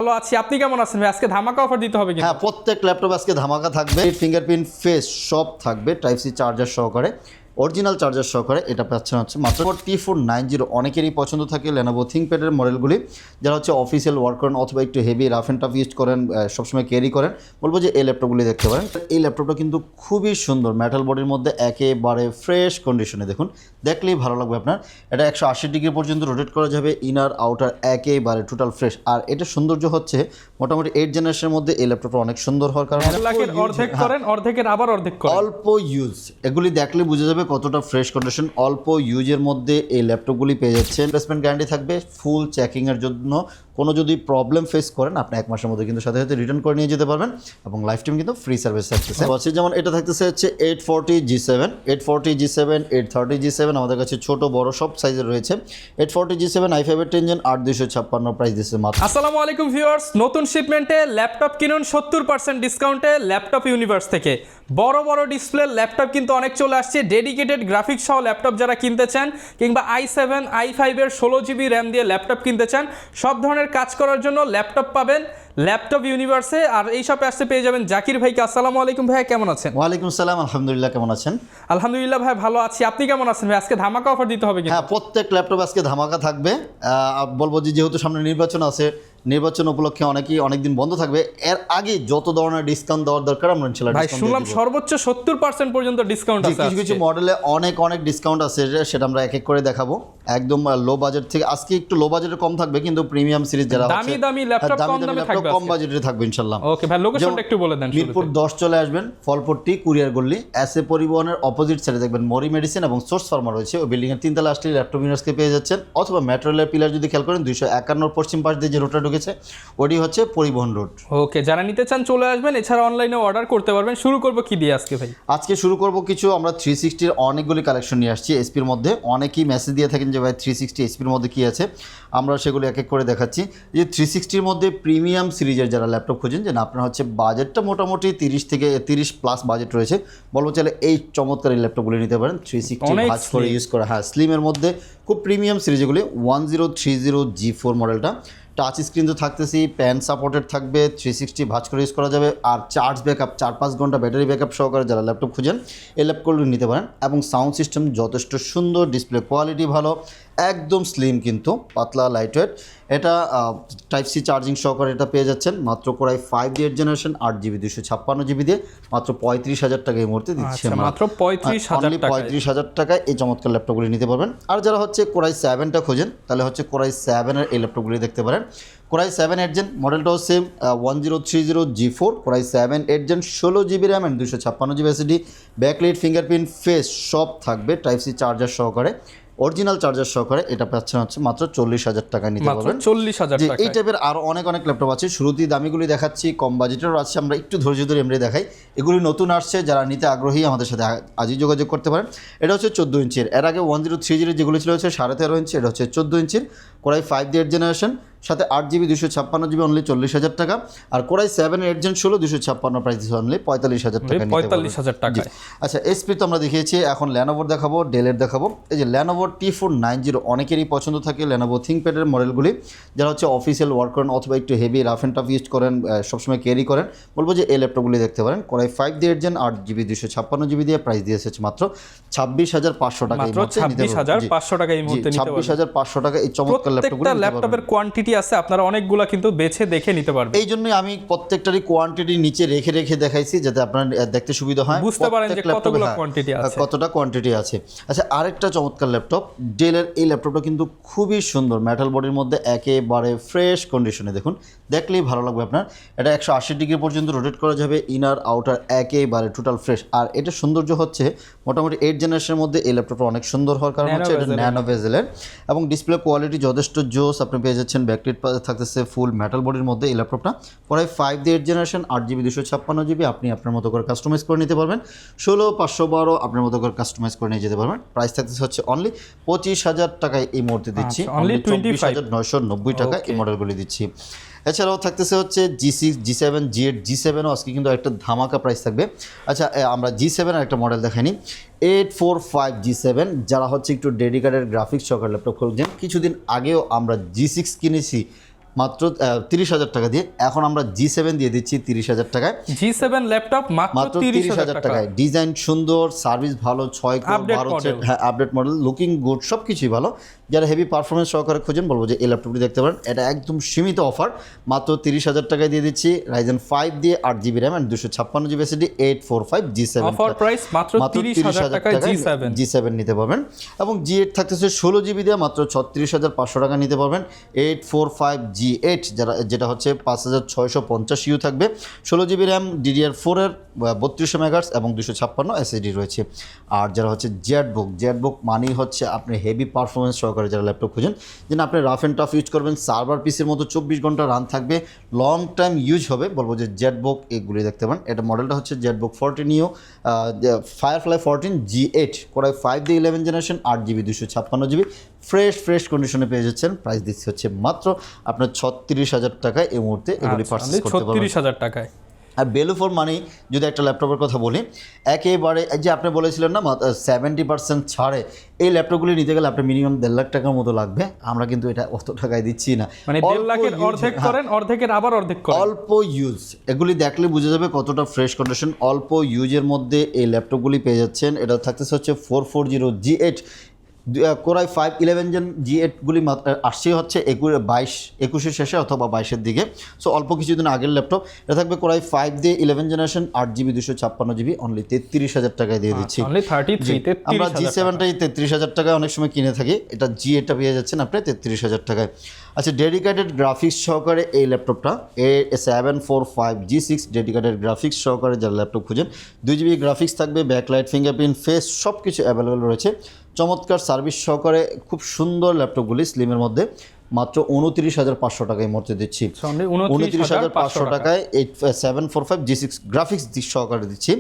ভালো আছি। আপনি কেমন আছেন ভাই? আজকে ধামাকা অফার দিতে হবে কিন্তু। হ্যাঁ, প্রত্যেক ল্যাপটপ আজকে ধামাকা থাকবে। ফিঙ্গারপ্রিন্ট ফেস সব থাকবে, টাইপ সি চার্জার সহকারে, অরিজিনাল চার্জার সহকারে। এটা পাচ্ছেন হচ্ছে মাত্র T490। অনেকেরই পছন্দ থাকে লেনোভো থিংকপ্যাডের মডেলগুলি, যারা হচ্ছে অফিসিয়াল ওয়ার্ক করেন অথবা একটু heavy rough and tough use করেন, সবসময় ক্যারি করেন, বলবো যে এই ল্যাপটপগুলি দেখতে পারেন। এই ল্যাপটপটা কিন্তু খুবই সুন্দর, মেটাল বডির মধ্যে একেবারে ফ্রেশ কন্ডিশনে। দেখুন, দেখলেই ভালো লাগবে আপনার। এটা 180 ডিগ্রি পর্যন্ত রোটেট করা যাবে, ইনার আউটার একেবারে টোটাল ফ্রেশ। আর এটা সৌন্দর্য হচ্ছে মোটামুটি 8 জেনারেশনের মধ্যে এই ল্যাপটপটা অনেক সুন্দর হওয়ার কারণে অর্ধেক করেন, অর্ধেকের আবার অর্ধেক করেন। অল্প ইউজ, এগুলি দেখলে বোঝা যাবে কতটা ফ্রেশ কন্ডিশন। অল্প ইউজের মধ্যে এই ল্যাপটপগুলি পেয়ে যাচ্ছেন। রিপ্লেসমেন্ট গ্যারান্টি থাকবে ফুল চেকিংয়ের জন্য। কোনো যদি প্রবলেম ফেস করেন আপনি 1 মাসের মধ্যে কিন্তু সাথে সাথে রিটার্ন করে নিয়ে যেতে পারবেন, এবং লাইফ টাইম কিন্তু ফ্রি সার্ভিস থাকতেছে। যেমন এটা থাকতেছে হচ্ছে 840G7, 840G7, 830G7, আমাদের কাছে ছোট বড় সব সাইজের রয়েছে। 840G7 i5 এর টেনজেন 8256 প্রাইস দিচ্ছে মাত্র। আসসালামু আলাইকুম ভিউয়ার্স, নতুন শিপমেন্টে ল্যাপটপ কিনুন 70% ডিসকাউন্টে ল্যাপটপ ইউনিভার্স থেকে। বড় বড় ডিসপ্লে ল্যাপটপ কিন্তু অনেক চলে আসছে। ডেডিকেটেড গ্রাফিক্স সহ ল্যাপটপ যারা কিনতে চান, কিংবা i7 i5 এর 16GB র্যাম দিয়ে ল্যাপটপ কিনতে চান, সব ধরনের কাজ করার জন্য ল্যাপটপ পাবেন ল্যাপটপ ইউনিভার্সে। আর এই শপে আসতে পেয়ে যাবেন জাকির ভাইকে। আসসালামু আলাইকুম ভাই, কেমন আছেন? ওয়ালাইকুম সালাম, আলহামদুলিল্লাহ, কেমন আছেন? আলহামদুলিল্লাহ ভাই, ভালো আছি। আপনি কেমন আছেন ভাই? আজকে ধামাকা অফার দিতে হবে কিন্তু। হ্যাঁ, প্রত্যেক ল্যাপটপ আজকে ধামাকা থাকবে। বলবো যে যেহেতু সামনে নির্বাচন আছে, নির্বাচন উপলক্ষে অনেকেই অনেকদিন বন্ধ থাকবে। এর আগে যত ধরনের ডিসকাউন্ট দেওয়ার দরকার আমরা ইনশাআল্লাহ ভাই ডিসকাউন্ট শুনলাম সর্বোচ্চ 70% পর্যন্ত ডিসকাউন্ট আছে। কিছু কিছু মডেলে অনেক অনেক ডিসকাউন্ট আছে, সেটা আমরা এক এক করে দেখাবো। একদম লো বাজেট থেকে আজকে একটু লো বাজেটে কম থাকবে, কিন্তু প্রিমিয়াম সিরিজ যারা দামি দামি ল্যাপটপ কম দামে থাকবে, কম বাজেটে থাকবে ইনশাআল্লাহ। ওকে ভাই, লোকেশনটা একটু বলে দেন। মিরপুর 10 চলে আসবেন, ফলপট্টি কুরিয়ার গল্লি, এসএ পরিবহনের অপোজিট সাইডে দেখবেন মরি মেডিসিন এবং সোর্স ফার্মা রয়েছে। ওই বিল্ডিং এর 3 তলা আসলে ল্যাপটপ ইউনিভার্সকে পেয়ে যাচ্ছেন। অথবা মেট্রো রেলের পিলার যদি খেয়াল করেন 251 পশ্চিম পাশ দিয়ে যে রোডটা ঢুকেছে ওটি হচ্ছে পরিবহন রোড। ওকে, যারা নিতে চান চলে আসবেন। এছাড়া অনলাইনে অর্ডার করতে পারবেন। শুরু করব কি দিয়ে আজকে ভাই? আজকে শুরু করব কিছু আমরা 360 এর অনেকগুলি কালেকশন নিয়ে আসছি এসপির মধ্যে। অনেকেই মেসেজ দিয়ে থাকেন যে ভাই 360 এসপির মধ্যে কি আছে, আমরা সেগুলো এক এক করে দেখাচ্ছি। যে 360 এর মধ্যে প্রিমিয়াম সিরিজের যারা ল্যাপটপ খোঁজেন, যে না আপনার হচ্ছে বাজেটটা মোটামুটি 30 থেকে 30 প্লাস বাজেট রয়েছে, বলবো চাইলে এই চমৎকার এই ল্যাপটপগুলি নিতে পারেন। 360 ভাঁজ করে ইউজ করা, হ্যাঁ স্লিমের মধ্যে খুব প্রিমিয়াম সিরিজ এগুলি। 1030G4 মডেলটা। টাচ স্ক্রিন তো থাকতেছি, প্যান সাপোর্টেড থাকবে, 360 ভাঁজ করে ইউজ করা যাবে। আর চার্জ ব্যাকআপ 4-5 ঘন্টা ব্যাটারি ব্যাকআপ সহকারে যারা ল্যাপটপ খুঁজেন এই ল্যাপটপগুলো নিতে পারেন। এবং সাউন্ড সিস্টেম যথেষ্ট সুন্দর, ডিসপ্লে কোয়ালিটি ভালো, একদম স্লিম কিন্তু পাতলা লাইটওয়েট। এটা টাইপ সি চার্জিং সহকারে এটা পেয়ে যাচ্ছেন মাত্র কোরাই 5 8 জেনারেশন 8GB 256GB দিয়ে মাত্র 35,000 টাকা এই মুহূর্তে দিচ্ছে। মাত্র 35,000 টাকায় এই চমৎকার ল্যাপটপগুলি নিতে পারবেন। আর যারা হচ্ছে কোরাই 7টা খোঁজেন, তাহলে হচ্ছে কোরাই 7 এর এই ল্যাপটপগুলি দেখতে পারেন। কোরাই 7 8 জেন মডেলটাও same, 1030G4, core i 7 8 gen 16GB RAM and 256GB SSD, backlight fingerprint face সব থাকবে, টাইপ সি চার্জার সহকারে, অরিজিনাল চার্জার সহকারে। এটা পাচ্ছেন হচ্ছে মাত্র 40,000 টাকায় নিতে পারবেন। 40,000 টাকা। এই টাইপের আরও অনেক অনেক ল্যাপটপ আছে। শুরুতেই দামিগুলি দেখাচ্ছি, কম বাজেটেরও আছে, আমরা একটু ধৈর্য ধরে এমনি দেখাই। এগুলি নতুন আসছে, যারা নিতে আগ্রহী আমাদের সাথে আজই যোগাযোগ করতে পারেন। এটা হচ্ছে 14 ইঞ্চির। এর আগে 1030 যেগুলো ছিল হচ্ছে 13.5 ইঞ্চি, এটা হচ্ছে 14 ইঞ্চির। কোরাই 5 8 জেনারেশন, সাথে 8GB 256GB অনলি 40,000 টাকা। আর কোরাই 7 8 জেন 16 256 প্রাইস অনলি 45,000 টাকা। 45,000 টাকা। আচ্ছা, এসপি তো আমরা দেখিয়েছি, এখন ল্যানোভোর দেখাবো, ডেলের দেখাবো। এই যে ল্যানোভোর T490, অনেকেরই পছন্দ থাকে লেনোভো থিংকপ্যাডের মডেলগুলি, যারা হচ্ছে অফিসিয়াল ওয়ার্ক করেন অথবা একটু heavy rough and tough use করেন, সবসময় ক্যারি করেন, বলবো যে এই ল্যাপটপগুলি দেখতে পারেন। কোরাই 5 8 জেন 8GB 256GB দিয়ে প্রাইস দিয়েছে মাত্র 26,500 টাকা। মাত্র 26,500 টাকা এই মুহূর্তে নিতে পারবেন। 26,500 টাকা এই চমৎকার ল্যাপটপগুলো। ল্যাপটপের কোয়ান্টিটি আছে, আপনারা অনেকগুলা কিন্তু বেছে দেখে নিতে পারবেন। এই জন্যই আমি প্রত্যেকটারই কোয়ান্টিটি নিচে রেখে রেখে দেখাইছি, যাতে আপনার দেখতে সুবিধা হয়, বুঝতে পারেন যে কতগুলো কোয়ান্টিটি আছে, কতটা কোয়ান্টিটি আছে। আচ্ছা, আরেকটা চমৎকার ল্যাপটপ ডেলের। এই ল্যাপটপটা কিন্তু খুবই সুন্দর, মেটাল বডির মধ্যে একেবারে ফ্রেশ কন্ডিশনে। দেখুন, দেখলেই ভালো লাগবে আপনার। এটা 180 ডিগ্রি পর্যন্ত রোটেট করা যাবে, ইনার আউটার একেবারে টোটাল ফ্রেশ। আর এটা সৌন্দর্য হচ্ছে মোটামুটি 8 জেনারেশনের মধ্যে এই ল্যাপটপটা অনেক সুন্দর হওয়ার কারণ হচ্ছে এটা ন্যানো বেজেলের, এবং ডিসপ্লে কোয়ালিটি যথেষ্ট জোস। আপনি পেয়ে যাচ্ছেন ব্যাকলাইট থাকতেছে ফুল মেটাল বডির মধ্যে এই ল্যাপটপটা। পরে 5 8 জেনারেশন 8GB 256GB আপনি আপনার মতো করে কাস্টমাইজ করে নিতে পারবেন। 16,512 আপনার মতো করে কাস্টমাইজ করে নিয়ে যেতে পারবেন। প্রাইস থাকতেছে হচ্ছে অনলি 25,000 টাকায় এই মুহূর্তে দিচ্ছি, অনলি 24,990 টাকায় এই মডেলগুলি দিচ্ছি। এছাড়াও থাকতেছে হচ্ছে G6 G7 G8 G7ও আজকে কিন্তু একটা ধামাকা প্রাইস থাকবে। আচ্ছা, আমরা G7 এর একটা মডেল দেখাইনি, 845G7, যারা হচ্ছে একটু ডেডিকেটেড গ্রাফিক্স সহকারে ল্যাপটপ খুঁজছেন। কিছুদিন আগেও আমরা G6 কিনেছি, মাত্র 30,000 টাকা দিয়ে। এখন আমরা G7 দিয়ে দিচ্ছি 30,000 টাকায়। G7 ল্যাপটপ মাত্র 30,000 টাকায়। ডিজাইন সুন্দর, সার্ভিস ভালো, 6 কোর Update 12 model। হ্যাঁ আপডেট মডেল, লুকিং গুড, সব কিছুই ভালো। যারা হেভি পারফরমেন্স সহকারে খুঁজেন বলবো যে এই ল্যাপটপটি দেখতে পারেন। এটা একদম সীমিত অফার, মাত্র 30,000 টাকায় দিয়ে দিচ্ছি। Ryzen 5 দিয়ে 8GB RAM and 256GB SSD 845 G7। Offer price মাত্র 30,000 টাকায় G7 নিতে পারবেন। এবং G8 থাকতেছে 16GB দিয়ে মাত্র 36,500 টাকা নিতে পারবেন। 845 G8 যেটা হচ্ছে 5650 ইউ থাকবে, 16GB র্যাম, DDR4 এর 3200 মেগাহার্টজ এবং 256 SSD রয়েছে। আর যারা হচ্ছে জেটবুক মানেই হচ্ছে আপনি হেভি পারফরমেন্স সহকারে যারা ল্যাপটপ খুঁজেন, যেন আপনি রাফ অ্যান্ড টাফ ইউজ করবেন, সার্ভার পিসির মতো 24 ঘন্টা রান থাকবে, লং টাইম ইউজ হবে, বলবো যে জেটবুক এগুলি দেখতে পারেন। এটা মডেলটা হচ্ছে Jetbook 14 you, firefly 14 G8, core i 5 দিয়ে 11 জেনারেশন, 8GB 256GB, ফ্রেশ কন্ডিশনে পেয়ে যাচ্ছেন। প্রাইস দিচ্ছে হচ্ছে মাত্র আপনার 36,000 টাকায় এই মুহূর্তে এগুলি পারচেজ করতে পারবেন 36,000 টাকায়। আর ভ্যালু ফর মানি যদি একটা ল্যাপটপের কথা বলি, একেবারে এই যে আপনি বলেছিলেন না 70% ছাড়ে এই ল্যাপটপগুলি নিতে গেলে আপনার মিনিমাম 1.5 লাখ টাকার মতো লাগবে। আমরা কিন্তু এটা অত টাকায় দিচ্ছি না, মানে 1.5 লাখের অর্ধেক করেন, অর্ধেকের আবার অর্ধেক করেন। অল্প ইউজ, এগুলি দেখলে বুঝে যাবে কতটা ফ্রেশ কন্ডিশন। অল্প ইউজের মধ্যে এই ল্যাপটপগুলি পেয়ে যাচ্ছেন। এটা থাকতেছে হচ্ছে 440 G8, কোরাই 5 11 জেন G8গুলি আসছে হচ্ছে 21 শেষে অথবা 22-এর দিকে। সো অল্প কিছুদিন আগের ল্যাপটপ। এটা থাকবে কোরাই 5 দিয়ে 11 জেনারেশন, 8GB 256GB, অনলি 33,000 টাকায় দিয়ে দিচ্ছি। অনলি 33 আমরা G7টাই 33,000 টাকায় অনেক সময় কিনে থাকি, এটা G8টা পেয়ে যাচ্ছেন আপনি 33,000 টাকায়। আচ্ছা, ডেডিকেটেড গ্রাফিক্স সহকারে এই ল্যাপটপটা A745 G6 ডেডিকেটেড গ্রাফিক্স সহকারে যারা ল্যাপটপ খুঁজেন, 2GB গ্রাফিক্স থাকবে, ব্যাকলাইট, ফিঙ্গারপ্রিন্ট, ফেস সব কিছু অ্যাভেলেবেল রয়েছে। চমৎকার সার্ভিস সহকারে খুব সুন্দর ল্যাপটপগুলি স্লিমের মধ্যে মাত্র 29,500 টাকায় মধ্যে দিচ্ছি। 29,500 টাকায় 745 G6 গ্রাফিক্স সহকারে দিচ্ছি।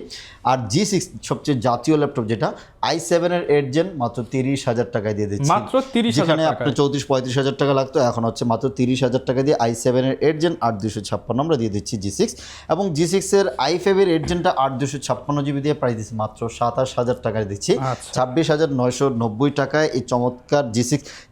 আর G6 সবচেয়ে জাতীয় ল্যাপটপ যেটা i7 এর 8 জেন মাত্র 30,000 টাকায় দিয়ে দিচ্ছি। মাত্র 30,000 যেখানে আপনার 34-35,000 টাকা লাগতো, এখন হচ্ছে মাত্র 30,000 টাকা দিয়ে i7 এর 8 জেন 8,256 আমরা দিয়ে দিচ্ছি G6। এবং G6 এর i5 এর 8 জেনটা 8,256GB দিয়ে প্রাইস দিচ্ছি মাত্র 27,000 টাকায় দিচ্ছি। 26,990 টাকায় এই চমৎকার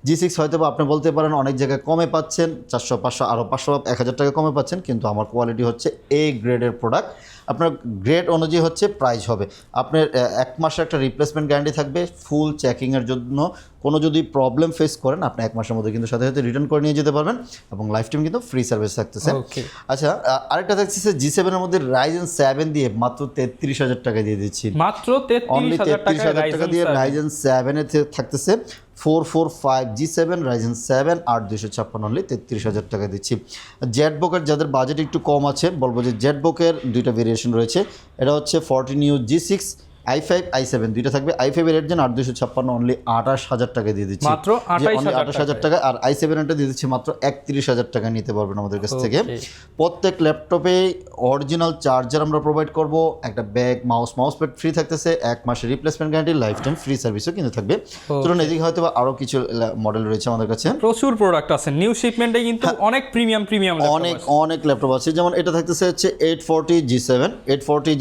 G6 হয়তো বা আপনি বলতে পারেন অনেক জায়গায় কমে পাচ্ছেন, 400-500 আরও 500-1000 টাকা কমে পাচ্ছেন, কিন্তু আমার কোয়ালিটি হচ্ছে A গ্রেডের প্রোডাক্ট। আপনার গ্রেড অনুযায়ী হচ্ছে প্রাইস হবে। আপনার 1 মাসের একটা রিপ্লেসমেন্ট গ্যারান্টি থাকবে ফুল চেকিংয়ের জন্য। কোনো যদি প্রবলেম ফেস করেন আপনি 1 মাসের মধ্যে কিন্তু সাথে সাথে রিটার্ন করে নিয়ে যেতে পারবেন, এবং লাইফ টাইম কিন্তু ফ্রি সার্ভিস থাকতেছে। আচ্ছা, আরেকটা থাকছে G7 এর মধ্যে Ryzen 7 দিয়ে মাত্র 33,000 টাকা দিয়ে দিচ্ছি। মাত্র 33,000 টাকা দিয়ে Ryzen 7 এ থাকতেছে 445 G7 Ryzen 7 8,256 অনলি 33,000 টাকা দিচ্ছি। জেটবুকের যাদের বাজেট একটু কম আছে বলবো যে জেটবুকের দুইটা ভেরিয়েশন রয়েছে। এটা হচ্ছে 14 U G6, i5 i7 দুইটা থাকবে। i5 এর 8 জেন 8,256 অনলি 28,000 টাকা দিয়ে দিচ্ছি, মাত্র 28,000 টাকা। আর i7 এরটা দিয়ে দিচ্ছি মাত্র 31,000 টাকা নিতে পারবেন আমাদের কাছ থেকে। প্রত্যেক ল্যাপটপে অরিজিনাল চার্জার আমরা প্রোভাইড করব, একটা ব্যাগ, মাউস প্যাড ফ্রি থাকতেছে, 1 মাসের replacement guarantee, life time free সার্ভিসও কিন্তু থাকবে। চলুন এদিকে হয়তো আরও কিছু মডেল রয়েছে আমাদের কাছে, প্রচুর প্রোডাক্ট আছে নিউ শিপমেন্টে, কিন্তু অনেক প্রিমিয়াম অনেক ল্যাপটপ আছে। যেমন এটা থাকতেছে হচ্ছে 840 G7, 830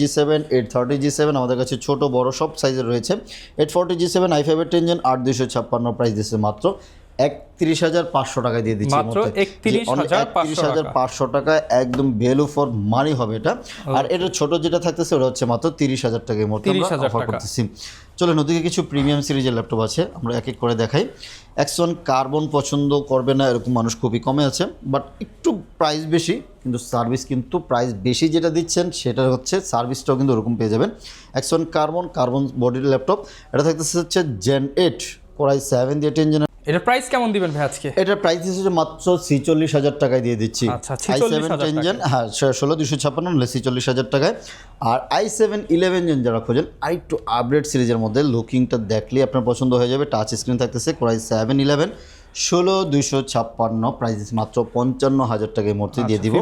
G7 আমাদের কাছে ছোট বড় সব সাইজের রয়েছে। 840 G7 i5 এর 10 জেন 8,256 প্রাইস দিচ্ছে মাত্র 31,500 টাকায় দিয়ে দিচ্ছি। মাত্র 31,500 টাকা, একদম ভ্যালু ফর মানি হবে এটা। আর এটা ছোট যেটা থাকতেছে ওটা হচ্ছে মাত্র 30,000 টাকার মধ্যে আমরা অফার করতেছি। চলুন ওদিকে কিছু প্রিমিয়াম সিরিজের ল্যাপটপ আছে, আমরা এক এক করে দেখাই। Axon কার্বন পছন্দ করবে না এরকম মানুষ খুবই কমে আছে, বাট একটু প্রাইস বেশি কিন্তু সার্ভিস কিন্তু প্রাইস বেশি যেটা দিচ্ছেন সেটা হচ্ছে সার্ভিসটাও কিন্তু ওরকম পেয়ে যাবেন। Axon কার্বন বডির ল্যাপটপ, এটা থাকতেছে হচ্ছে Gen 8 কোরাই 7 দিয়ে 10 জেন। এটা প্রাইস কেমন দিবেন ভাই আজকে? এটা প্রাইস দিচ্ছে মাত্র 46,000 টাকায় দিয়ে দিচ্ছি। আচ্ছা, i7 10 জেন, হ্যাঁ 16,256 হলে 46,000 টাকায়। আর i7 11 জেন যারা খোঁজেন আরেকটু আপডেট সিরিজের মধ্যে, লুকিংটা দেখলেই আপনার পছন্দ হয়ে যাবে। টাচ স্ক্রিন থাকতেছে কোরাই 7 11 16,256 প্রাইস মাত্র 55,000 টাকায় মধ্যে দিয়ে দিব,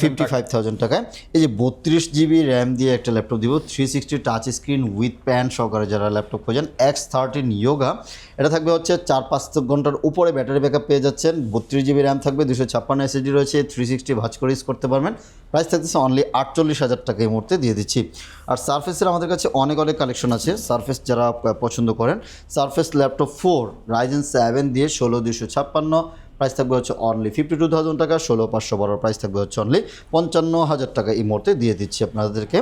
55,000 টাকায়। এই যে 32GB র্যাম দিয়ে একটা ল্যাপটপ দিব, 360 টাচ স্ক্রিন উইথ প্যান সহকারে যারা ল্যাপটপ খোঁজেন, X13 Yoga। এটা থাকবে হচ্ছে 4-5 ঘন্টার উপরে ব্যাটারি ব্যাকআপ পেয়ে যাচ্ছেন। 32GB র্যাম থাকবে, 256 SSD রয়েছে, 360 ভাঁজ করে ইউজ করতে পারবেন। প্রাইস থাকতেছে অনলি 48,000 টাকা এই মুহূর্তে দিয়ে দিচ্ছি। আর সারফেসের আমাদের কাছে অনেক কালেকশন আছে। সারফেস যারা পছন্দ করেন, সারফেস ল্যাপটপ 4 Ryzen 7 দিয়ে 16,256 প্রাইস থাকবে হচ্ছে অনলি 52,000 টাকা। 16,512 প্রাইস থাকবে হচ্ছে অনলি 55,000 টাকা এই মুহূর্তে দিয়ে দিচ্ছি আপনাদেরকে।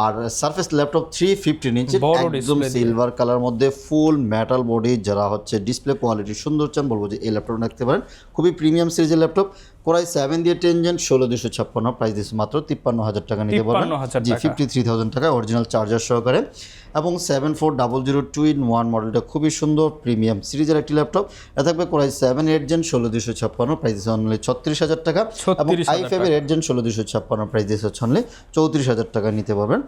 আর সারফেস ল্যাপটপ 315 ইঞ্চি বড় একদম display সিলভার কালার মধ্যে ফুল মেটাল বডি, যারা হচ্ছে ডিসপ্লে কোয়ালিটি সুন্দর চান বলবো যে এই ল্যাপটপ রাখতে পারেন। খুবই প্রিমিয়াম সিরিজের ল্যাপটপ, কোরাই 7 দিয়ে 10 জেন 16,256 প্রাইস দিচ্ছে মাত্র 53,000 টাকা নিতে পারবেন। 53,000 জি টাকা। 53,000 টাকা অরিজিনাল চার্জার সহকারে। এবং 7400 2-in-1 মডেলটা খুবই সুন্দর প্রিমিয়াম সিরিজের একটি ল্যাপটপ। এটা থাকবে কোরাই 7 8 জেন 16,256 প্রাইস দিচ্ছে অনলি 36,000 টাকা। এবং 36,000 i5 এর 8 জেন 16,256 প্রাইস দিচ্ছে হচ্ছে অনলি 34,000 টাকা নিতে পারবেন।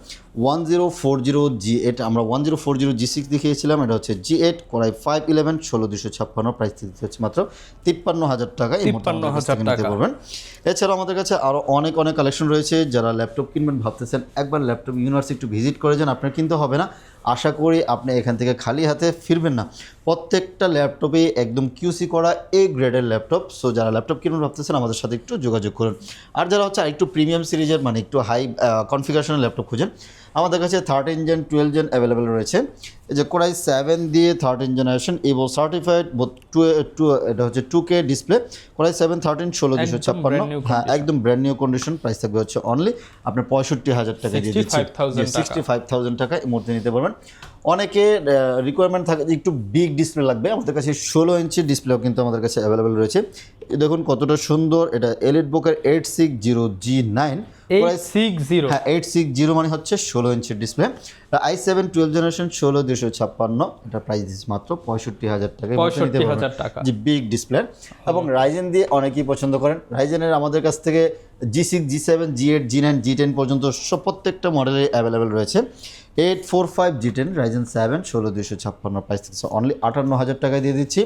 1040 G8 আমরা 1040 G6 দেখিয়েছিলাম, এটা হচ্ছে G8 কোরাই 511 16,256 প্রাইস দিচ্ছে হচ্ছে মাত্র 53,000 টাকা এই মুহূর্তে আমাদের কাছ থেকে নিতে পারবেন। এছাড়াও আমাদের কাছে আরও অনেক কালেকশন রয়েছে। যারা ল্যাপটপ কিনবেন ভাবতেছেন একবার ল্যাপটপ ইউনিভার্সিটি একটু ভিজিট করে যান, আপনার কিনতে হবে না। আশা করি আপনি এখান থেকে খালি হাতে ফিরবেন না। প্রত্যেকটা ল্যাপটপে একদম কিউসি করা এ গ্রেডের ল্যাপটপ। সো যারা ল্যাপটপ কিনবেন ভাবতেছেন আমাদের সাথে একটু যোগাযোগ করুন। আর যারা হচ্ছে আরেকটু প্রিমিয়াম সিরিজের মানে একটু হাই কনফিগারেশনের ল্যাপটপ খুঁজেন, আমাদের কাছে 13 জেন 12 জেন অ্যাভেলেবেল রয়েছে। এই যে কোরাই 7 দিয়ে 13 জেনারেশন ইভো সার্টিফাইড, এটা হচ্ছে 2K ডিসপ্লে, কোরাই 7 13 16,256 হ্যাঁ একদম ব্র্যান্ড নিউ কন্ডিশন। প্রাইস থাকবে হচ্ছে অনলি আপনার 65,000 টাকা দিয়ে দিচ্ছি। 65,000 টাকা এই মুহূর্তে নিতে পারবেন। অনেকে রিকোয়ারমেন্ট থাকে যে একটু বিগ ডিসপ্লে লাগবে, আমাদের কাছে 16 ইঞ্চি ডিসপ্লেও কিন্তু আমাদের কাছে অ্যাভেলেবেল রয়েছে। দেখুন কতটা সুন্দর, এটা এলিটবুকের 860 G9 860 হ্যাঁ 860 মানে হচ্ছে 16 ইঞ্চির ডিসপ্লে। i7 12 জেনারেশন 16,256 এটা প্রাইস দিচ্ছে মাত্র 65,000 টাকা। 65,000 টাকা যে বিগ ডিসপ্লে। এবং রাইজেন দিয়ে অনেকেই পছন্দ করেন, রাইজেনের আমাদের কাছ থেকে G6 G7 G8 G9 G10 পর্যন্ত সব প্রত্যেকটা মডেলে অ্যাভেলেবেল রয়েছে। 845 G10 রাইজেন 7 16,256 প্রাইস থাকছে অনলি 58,000 টাকায় দিয়ে দিচ্ছি।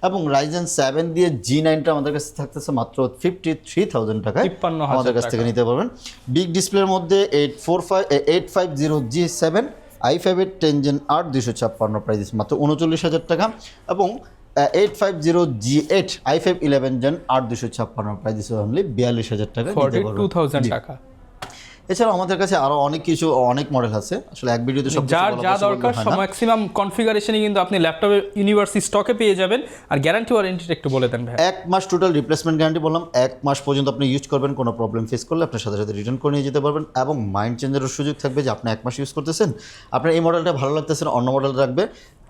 এবং রাইজেন 7 দিয়ে G9টা আমাদের কাছে থাকতেছে মাত্র 53,000 টাকায় 53,000 আমাদের কাছ থেকে নিতে পারবেন। বিগ ডিসপ্লের মধ্যে 850 G7 i5 এর 10 জেন 8256 প্রাইস দিচ্ছে মাত্র 39,000 টাকা। এবং 850 G8 i5 11 জেন 8256 প্রাইস দিচ্ছে অনলি 42,000 টাকা নিতে পারবেন। 42,000 টাকা। এছাড়াও আমাদের কাছে আরো অনেক মডেল আছে, আসলে এক ভিডিওতে সব যার যা দরকার সব ম্যাক্সিমাম কনফিগারেশনই কিন্তু আপনি ল্যাপটপের ইউনিভার্সিটি স্টকে পেয়ে যাবেন। আর গ্যারান্টি ওয়ারেন্টিটা একটু বলে দেন ভাই। 1 মাস টোটাল রিপ্লেসমেন্ট গ্যারান্টি বললাম, 1 মাস পর্যন্ত আপনি ইউজ করবেন, কোনো প্রবলেম ফেস করলে আপনার সাথে সাথে রিটার্ন করে নিয়ে যেতে পারবেন। এবং মাইন্ড চেঞ্জেরও সুযোগ থাকবে যে আপনি 1 মাস ইউজ করতেছেন, আপনার এই মডেলটা ভালো লাগতেছে না অন্য মডেল রাখবে,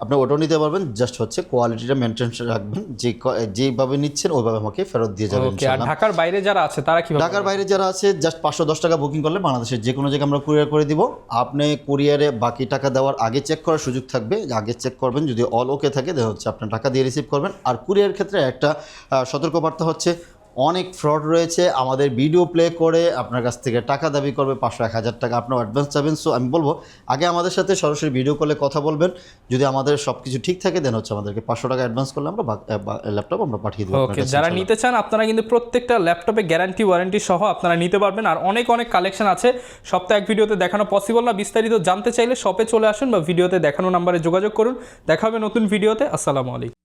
আপনি ওটাও নিতে পারবেন। জাস্ট হচ্ছে কোয়ালিটিটা মেনটেন রাখবেন, যেভাবে নিচ্ছেন ওইভাবে আমাকে ফেরত দিয়ে যাবেন। আর ঢাকার বাইরে যারা আছে তারা কি? ঢাকার বাইরে যারা আছে জাস্ট 510 টাকা বুকিং করলে বাংলাদেশের যে কোনো জায়গায় আমরা কুরিয়ার করে দিব। আপনি কুরিয়ারে বাকি টাকা দেওয়ার আগে চেক করার সুযোগ থাকবে, আগে চেক করবেন, যদি অল ওকে থাকে দেন হচ্ছে আপনার টাকা দিয়ে রিসিভ করবেন। আর কুরিয়ার ক্ষেত্রে একটা সতর্কবার্তা হচ্ছে অনেক ফ্রড রয়েছে, আমাদের ভিডিও প্লে করে আপনার কাছ থেকে টাকা দাবি করবে 500-1000 টাকা আপনার অ্যাডভান্স চাবেন। সো আমি বলবো আগে আমাদের সাথে সরাসরি ভিডিও কলে কথা বলবেন, যদি আমাদের সব কিছু ঠিক থাকে দেন হচ্ছে আমাদেরকে 500 টাকা অ্যাডভান্স করলে আমরা ল্যাপটপ আমরা পাঠিয়ে দেবো। ওকে, যারা নিতে চান আপনারা কিন্তু প্রত্যেকটা ল্যাপটপে গ্যারান্টি ওয়ারেন্টি সহ আপনারা নিতে পারবেন। আর অনেক কালেকশন আছে, সপ্তাহে এক ভিডিওতে দেখানো পসিবল না। বিস্তারিত জানতে চাইলে শপে চলে আসুন বা ভিডিওতে দেখানো নাম্বারে যোগাযোগ করুন। দেখা হবে নতুন ভিডিওতে। আসসালামু আলাইকুম।